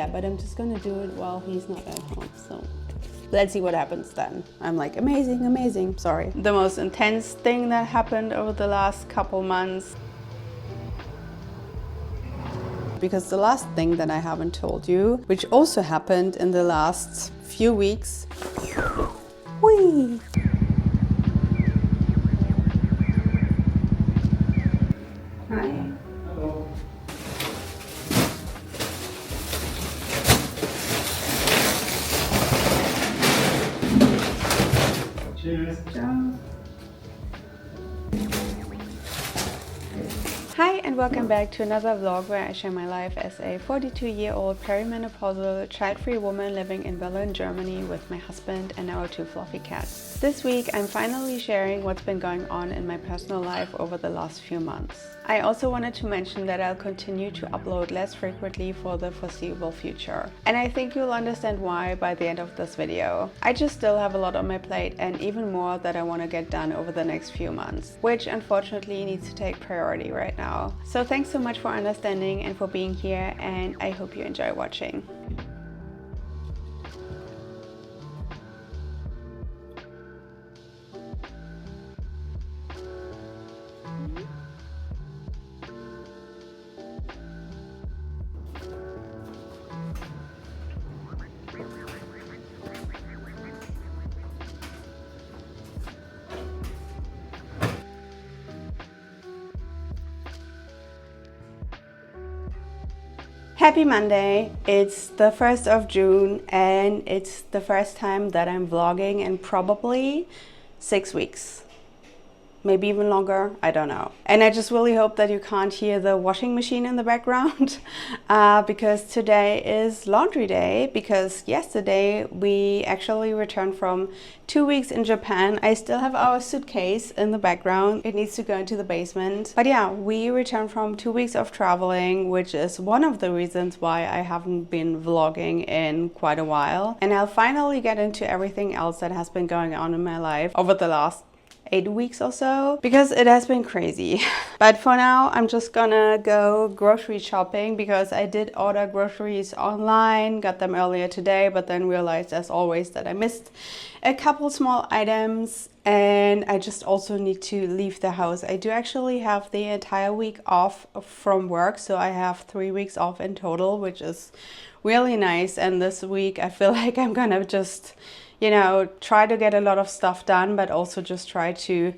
Yeah, but I'm just gonna do it while he's not at home, so let's see what happens then. I'm like, amazing, amazing, sorry. The most intense thing that happened over the last couple months, because the last thing that I haven't told you, which also happened in the last few weeks, whee! Hi. Hello. Cheers. Ciao. Hi and welcome back to another vlog where I share my life as a 42-year-old perimenopausal child-free woman living in Berlin, Germany with my husband and our 2 fluffy cats. This week I'm finally sharing what's been going on in my personal life over the last few months. I also wanted to mention that I'll continue to upload less frequently for the foreseeable future. And I think you'll understand why by the end of this video. I just still have a lot on my plate and even more that I want to get done over the next few months, which unfortunately needs to take priority right now. So thanks so much for understanding and for being here, and I hope you enjoy watching. Happy Monday! It's the 1st of June and it's the first time that I'm vlogging in probably 6 weeks. Maybe even longer, I don't know. And I just really hope that you can't hear the washing machine in the background because today is laundry day, because yesterday we actually returned from 2 weeks in Japan. I still have our suitcase in the background. It needs to go into the basement. But yeah, we returned from 2 weeks of traveling, which is one of the reasons why I haven't been vlogging in quite a while. And I'll finally get into everything else that has been going on in my life over the last 8 weeks or so, because it has been crazy. But for now, I'm just gonna go grocery shopping because I did order groceries online, got them earlier today, but then realized as always that I missed a couple small items, and I just also need to leave the house. I do actually have the entire week off from work, so I have 3 weeks off in total, which is really nice. And this week I feel like I'm gonna just, you know, try to get a lot of stuff done, but also just try to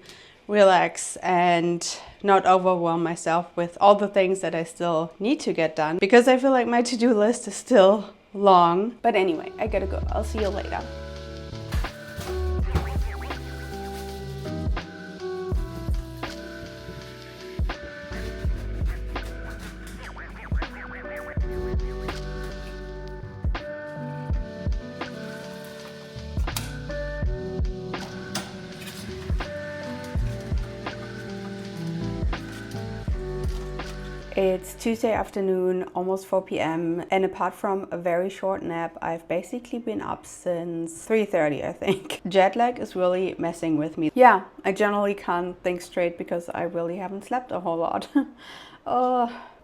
relax and not overwhelm myself with all the things that I still need to get done, because I feel like my to-do list is still long. But anyway, I gotta go. I'll see you later. It's Tuesday afternoon, almost 4 p.m. and apart from a very short nap, I've basically been up since 3:30, I think. Jet lag is really messing with me. Yeah, I generally can't think straight because I really haven't slept a whole lot.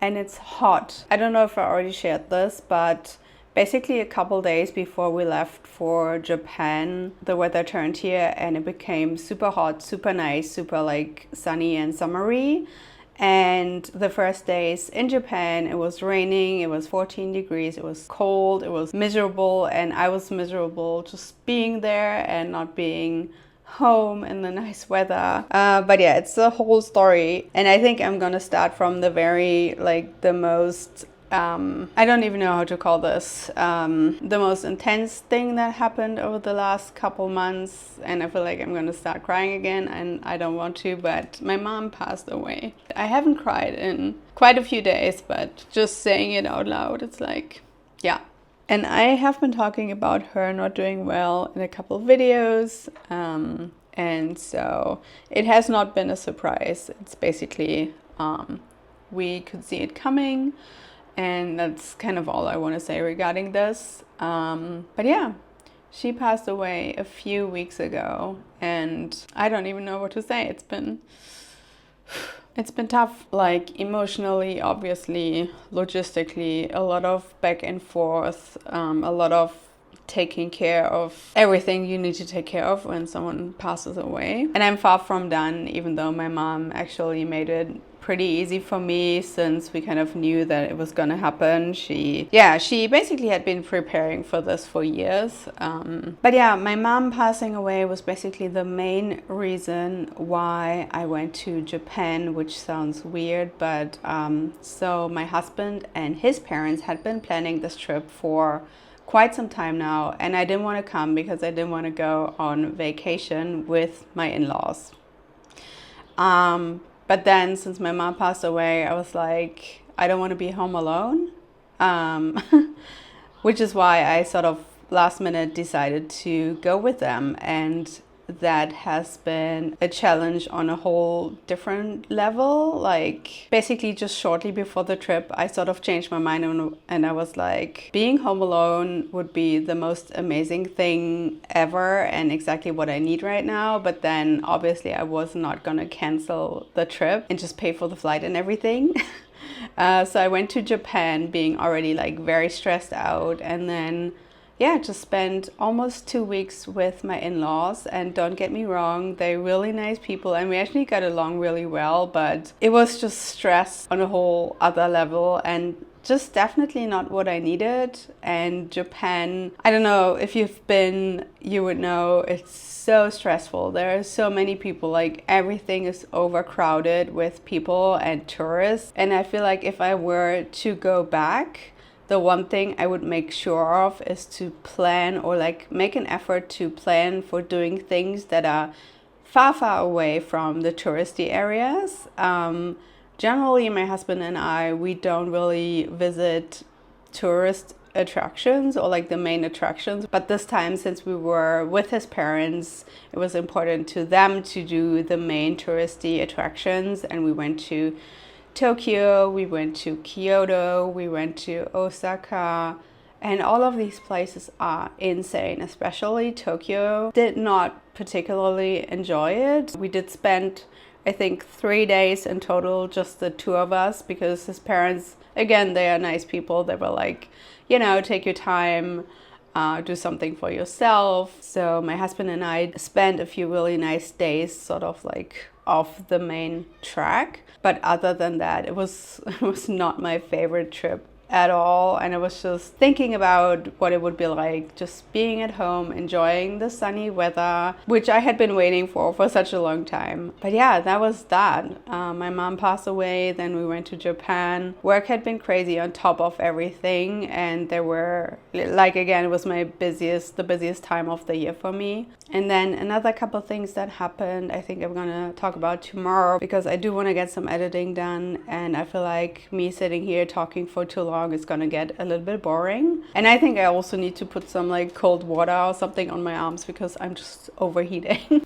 And it's hot. I don't know if I already shared this, but basically a couple days before we left for Japan, the weather turned here and it became super hot, super nice, super like sunny and summery. And the first days in Japan, it was raining, it was 14 degrees, it was cold, it was miserable, and I was miserable just being there and not being home in the nice weather. But yeah, it's a whole story. And I think I'm gonna start from the very, like, the most I don't even know how to call this, the most intense thing that happened over the last couple months, and I feel like I'm gonna start crying again, and I don't want to, but my mom passed away. I haven't cried in quite a few days, but just saying it out loud, it's like, yeah. And I have been talking about her not doing well in a couple of videos, and so it has not been a surprise. It's basically, we could see it coming. And that's kind of all I want to say regarding this. But yeah, she passed away a few weeks ago, and I don't even know what to say. It's been tough, like emotionally, obviously, logistically, a lot of back and forth, a lot of taking care of everything you need to take care of when someone passes away. And I'm far from done, even though my mom actually made it pretty easy for me since we kind of knew that it was gonna happen. She basically had been preparing for this for years. But yeah, my mom passing away was basically the main reason why I went to Japan, which sounds weird, but so my husband and his parents had been planning this trip for quite some time now, and I didn't want to come because I didn't want to go on vacation with my in-laws. But then since my mom passed away, I was like, I don't want to be home alone. Um, which is why I sort of last minute decided to go with them. And that has been a challenge on a whole different level. Like basically just shortly before the trip, I sort of changed my mind and I was like, being home alone would be the most amazing thing ever and exactly what I need right now. But then obviously I was not gonna cancel the trip and just pay for the flight and everything. So I went to Japan being already like very stressed out, and then just spent almost 2 weeks with my in-laws. And don't get me wrong, they're really nice people and we actually got along really well, but it was just stress on a whole other level and just definitely not what I needed. And Japan, I don't know, if you've been, you would know it's so stressful. There are so many people, like everything is overcrowded with people and tourists. And I feel like if I were to go back, the one thing I would make sure of is to plan, or like make an effort to plan for doing things that are far, far away from the touristy areas. Generally, my husband and I, we don't really visit tourist attractions or like the main attractions. But this time, since we were with his parents, it was important to them to do the main touristy attractions. And we went to Tokyo, we went to Kyoto, we went to Osaka, and all of these places are insane, especially Tokyo. Did not particularly enjoy it. We did spend, I think, 3 days in total, just the two of us, because his parents, again, they are nice people. They were like, take your time, do something for yourself. So my husband and I spent a few really nice days sort of like off the main track. But other than that, it was not my favorite trip at all. And I was just thinking about what it would be like just being at home, enjoying the sunny weather, which I had been waiting for such a long time. But yeah, that was that. My mom passed away, then we went to Japan. Work had been crazy on top of everything, and there were, like, again, it was the busiest time of the year for me. And then another couple things that happened, I think I'm gonna talk about tomorrow, because I do want to get some editing done, and I feel like me sitting here talking for too long is gonna get a little bit boring. And I think I also need to put some like cold water or something on my arms because I'm just overheating.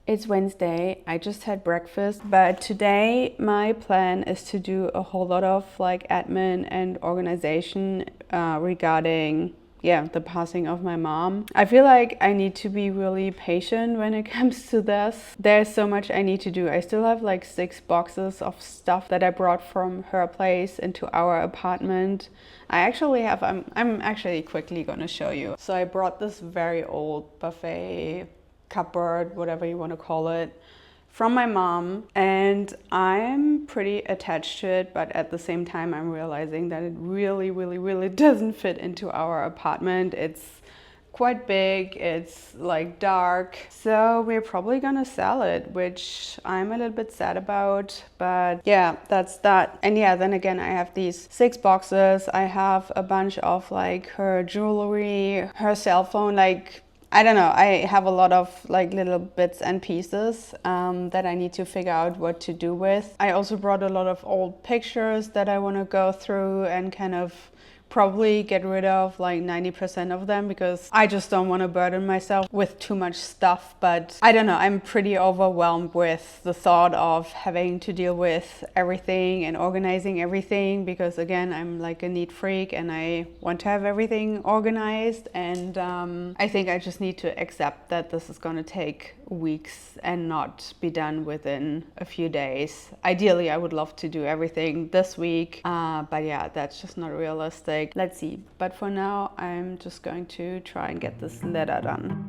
It's Wednesday, I just had breakfast, but today my plan is to do a whole lot of like admin and organization regarding the passing of my mom. I feel like I need to be really patient when it comes to this. There's so much I need to do. I still have like 6 boxes of stuff that I brought from her place into our apartment. I actually have, I'm actually quickly gonna show you. So I brought this very old buffet cupboard, whatever you want to call it, from my mom, and I'm pretty attached to it, but at the same time I'm realizing that it really doesn't fit into our apartment. It's quite big, it's like dark, so we're probably gonna sell it, which I'm a little bit sad about. But yeah, that's that. And yeah, then again, I have these 6 boxes. I have a bunch of like her jewelry, her cell phone, like I don't know, I have a lot of like little bits and pieces that I need to figure out what to do with. I also brought a lot of old pictures that I want to go through and kind of probably get rid of like 90% of them because I just don't want to burden myself with too much stuff. But I don't know, I'm pretty overwhelmed with the thought of having to deal with everything and organizing everything, because again, I'm like a neat freak and I want to have everything organized. And I think I just need to accept that this is going to take weeks and not be done within a few days. Ideally, I would love to do everything this week, but yeah, that's just not realistic. Let's see. But for now, I'm just going to try and get this letter done.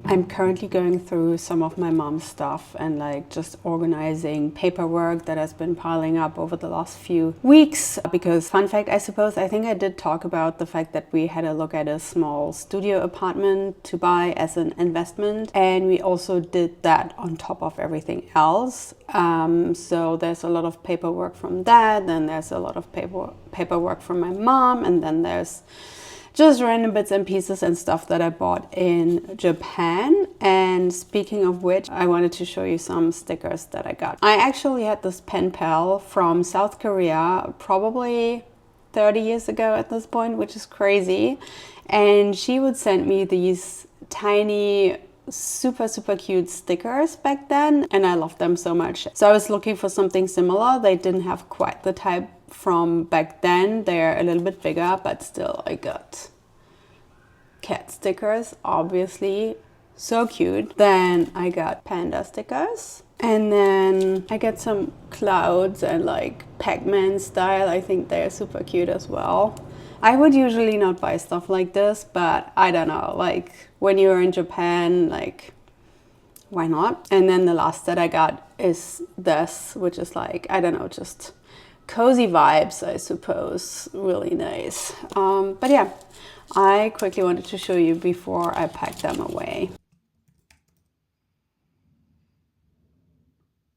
I'm currently going through some of my mom's stuff and like just organizing paperwork that has been piling up over the last few weeks. Because fun fact, I suppose, I think I did talk about the fact that we had a look at a small studio apartment to buy as an investment. And we also did that on top of everything else. So there's a lot of paperwork from that. Then there's a lot of paperwork from my mom. And then there's just random bits and pieces and stuff that I bought in Japan. And speaking of which, I wanted to show you some stickers that I got. I actually had this pen pal from South Korea probably 30 years ago at this point, which is crazy. And she would send me these tiny super cute stickers back then, and I loved them so much. So I was looking for something similar. They didn't have quite the type from back then. They're a little bit bigger, but still I got cat stickers, obviously, so cute. Then I got panda stickers, and then I got some clouds and like Pac-Man style. I think they're super cute as well. I would usually not buy stuff like this, but I don't know, like when you're in Japan, like why not? And then the last that I got is this, which is like, I don't know, just cozy vibes, I suppose. Really nice. But yeah, I quickly wanted to show you before I pack them away.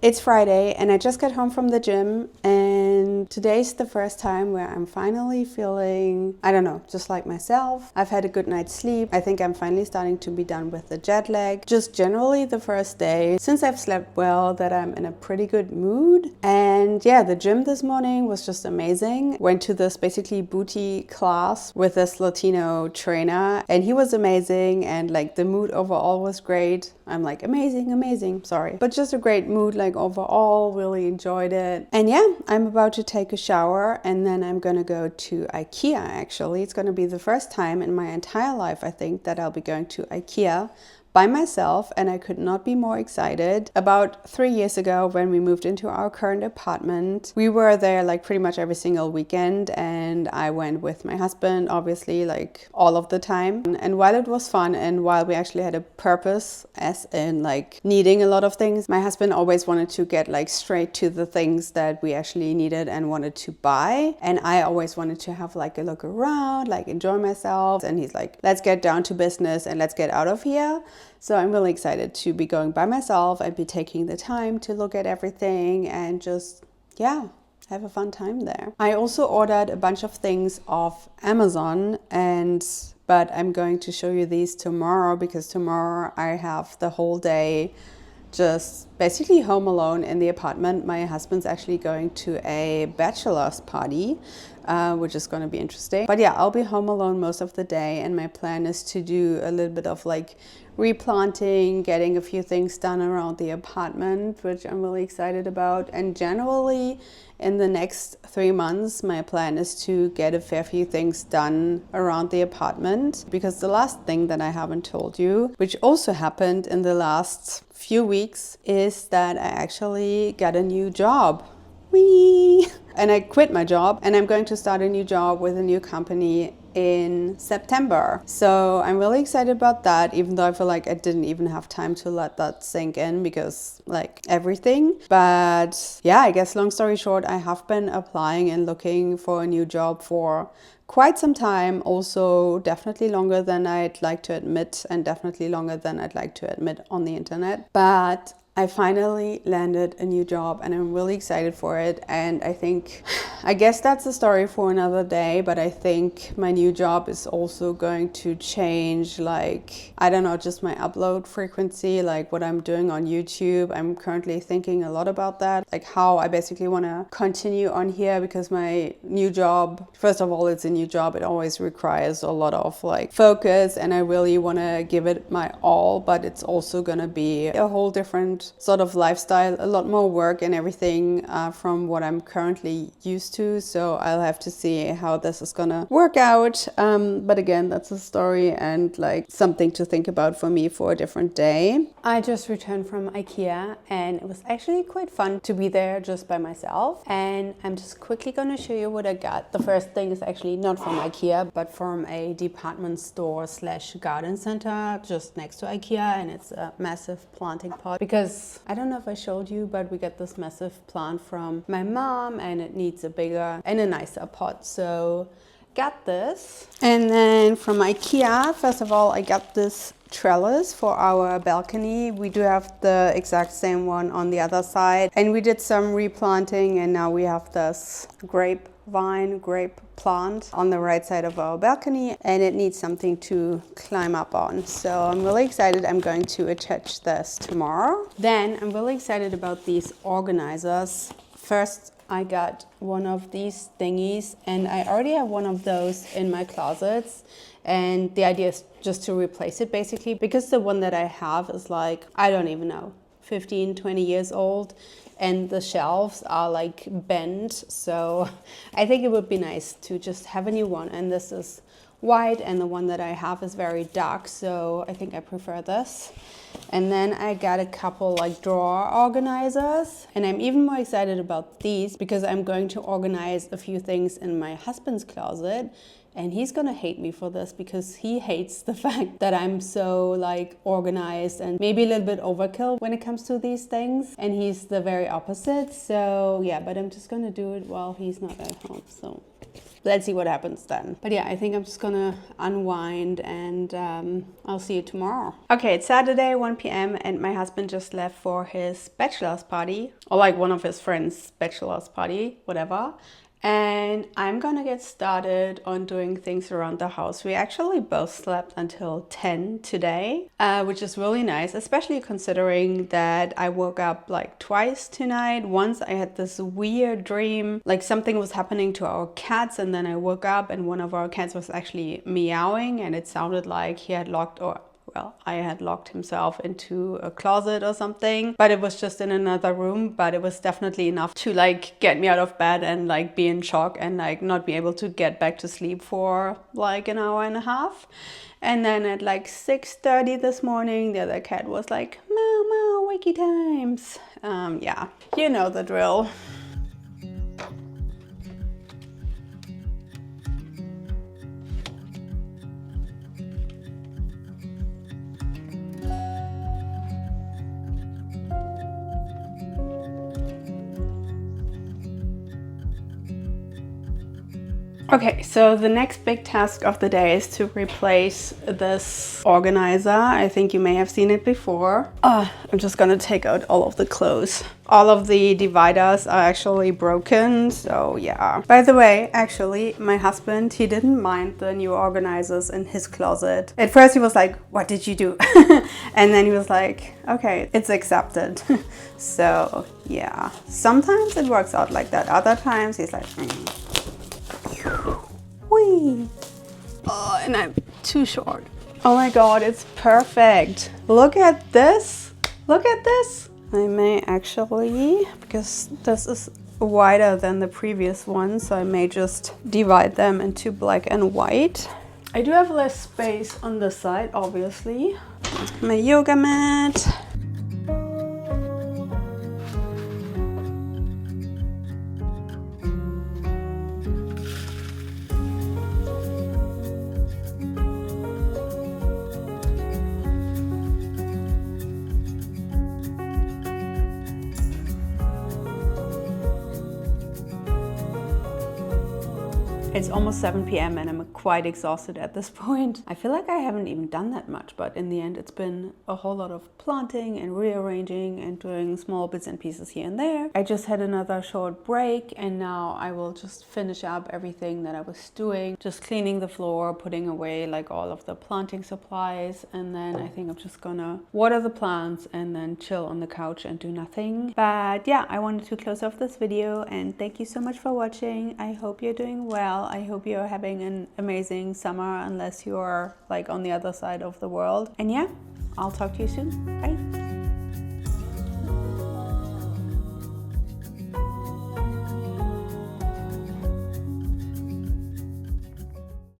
It's Friday and I just got home from the gym, and today's the first time where I'm finally feeling, I don't know, just like myself. I've had a good night's sleep. I think I'm finally starting to be done with the jet lag. Just generally the first day since I've slept well that I'm in a pretty good mood. And yeah, the gym this morning was just amazing. Went to this basically booty class with this Latino trainer, and he was amazing, and like the mood overall was great. I'm like amazing, sorry. But just a great mood, like overall, really enjoyed it. And yeah, I'm about to take a shower and then I'm gonna go to IKEA actually. It's gonna be the first time in my entire life, I think, that I'll be going to IKEA by myself, and I could not be more excited. About 3 years ago, when we moved into our current apartment, we were there like pretty much every single weekend, and I went with my husband, obviously, like all of the time. And while it was fun and while we actually had a purpose, as in like needing a lot of things, my husband always wanted to get like straight to the things that we actually needed and wanted to buy. And I always wanted to have like a look around, like enjoy myself. And he's like, let's get down to business and let's get out of here. So I'm really excited to be going by myself and be taking the time to look at everything and just, yeah, have a fun time there. I also ordered a bunch of things off Amazon, but I'm going to show you these tomorrow because tomorrow I have the whole day just basically home alone in the apartment. My husband's actually going to a bachelor's party, which is going to be interesting. But yeah, I'll be home alone most of the day, and my plan is to do a little bit of like replanting, getting a few things done around the apartment, which I'm really excited about. And generally in the next 3 months, my plan is to get a fair few things done around the apartment, because the last thing that I haven't told you, which also happened in the last few weeks, is that I actually got a new job. Whee! And I quit my job and I'm going to start a new job with a new company in September. So I'm really excited about that, even though I feel like I didn't even have time to let that sink in because like everything. But yeah, I guess long story short, I have been applying and looking for a new job for quite some time, also definitely longer than I'd like to admit and definitely longer than I'd like to admit on the internet. But I finally landed a new job and I'm really excited for it. And I guess that's a story for another day, but I think my new job is also going to change, like, I don't know, just my upload frequency, like what I'm doing on YouTube. I'm currently thinking a lot about that, like how I basically want to continue on here, because my new job, first of all, it's a new job. It always requires a lot of like focus and I really want to give it my all, but it's also going to be a whole different sort of lifestyle, a lot more work and everything from what I'm currently used to. So I'll have to see how this is gonna work out. But again, that's a story and like something to think about for me for a different day. I just returned from IKEA and it was actually quite fun to be there just by myself. And I'm just quickly gonna show you what I got. The first thing is actually not from IKEA, but from a department store / garden center just next to IKEA, and it's a massive planting pot because I don't know if I showed you, but we got this massive plant from my mom and it needs a bigger and a nicer pot. So got this. And then from IKEA, first of all, I got this trellis for our balcony. We do have the exact same one on the other side. And we did some replanting and now we have this grape plant on the right side of our balcony and it needs something to climb up on. So I'm really excited. I'm going to attach this tomorrow. Then I'm really excited about these organizers. First, I got one of these thingies and I already have one of those in my closets. And the idea is just to replace it basically, because the one that I have is like, I don't even know, 15, 20 years old. And the shelves are like bent, so I think it would be nice to just have a new one. And this is white and the one that I have is very dark, so I think I prefer this. And then I got a couple like drawer organizers, and I'm even more excited about these because I'm going to organize a few things in my husband's closet. And he's gonna hate me for this because he hates the fact that I'm so like organized and maybe a little bit overkill when it comes to these things. And he's the very opposite. So yeah, but I'm just gonna do it while he's not at home. So let's see what happens then. But yeah, I think I'm just gonna unwind and I'll see you tomorrow. Okay, it's Saturday, 1 p.m. and my husband just left for his bachelor's party, or like one of his friends' bachelor's party, whatever. And I'm gonna get started on doing things around the house. We actually both slept until 10 today, which is really nice, especially considering that I woke up like twice tonight. Once I had this weird dream, like something was happening to our cats, and then I woke up and one of our cats was actually meowing and it sounded like he had I had locked himself into a closet or something, but it was just in another room. But it was definitely enough to like get me out of bed and like be in shock and like not be able to get back to sleep for like an hour and a half. And then at like 6:30 this morning, the other cat was like, meow, meow, wakey times. Yeah, you know the drill. Okay, so the next big task of the day is to replace this organizer. I think you may have seen it before. I'm just gonna take out all of the clothes. All of the dividers are actually broken, so yeah. By the way, actually, my husband, he didn't mind the new organizers in his closet. At first he was like, what did you do? And then he was like, okay, it's accepted. So yeah, sometimes it works out like that. Other times he's like, whee. Oh, and I'm too short. Oh my god, it's perfect. Look at this. Look at this. I may actually, because this is wider than the previous one, so I may just divide them into black and white. I do have less space on the side, obviously. My yoga mat. It's almost 7 p.m. and I'm quite exhausted at this point. I feel like I haven't even done that much, but in the end it's been a whole lot of planting and rearranging and doing small bits and pieces here and there. I just had another short break and now I will just finish up everything that I was doing. Just cleaning the floor, putting away like all of the planting supplies, and then I think I'm just gonna water the plants and then chill on the couch and do nothing. But yeah, I wanted to close off this video and thank you so much for watching. I hope you're doing well. I hope you're having an amazing summer unless you're like on the other side of the world. And yeah, I'll talk to you soon. Bye.